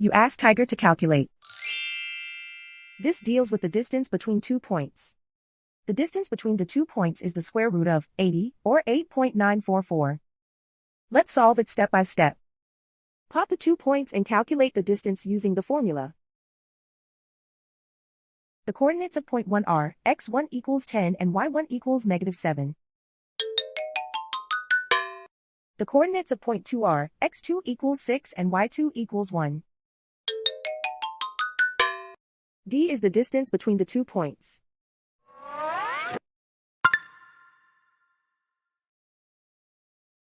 You ask Tiger to calculate. This deals with the distance between 2 points. The distance between the 2 points is the square root of 80, or 8.944. Let's solve it step by step. Plot the 2 points and calculate the distance using the formula. The coordinates of point 1 are x1 equals 10 and y1 equals -7. The coordinates of point 2 are x2 equals 6 and y2 equals 1. D is the distance between the 2 points.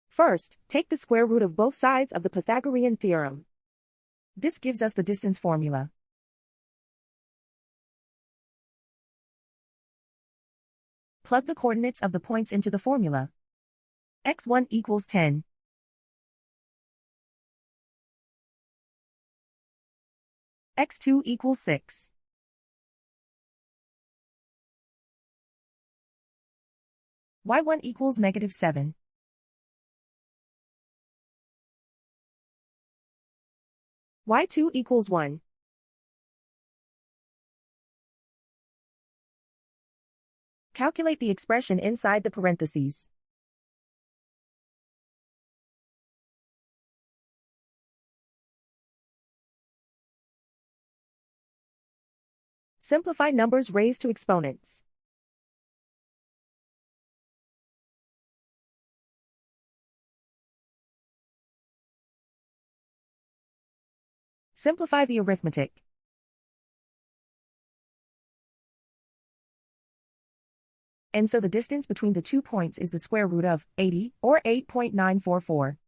First, take the square root of both sides of the Pythagorean theorem. This gives us the distance formula. Plug the coordinates of the points into the formula. x1 equals 10. x2 equals 6. y1 equals -7. y2 equals 1. Calculate the expression inside the parentheses. Simplify numbers raised to exponents. Simplify the arithmetic. And so the distance between the 2 points is the square root of 80, or 8.944.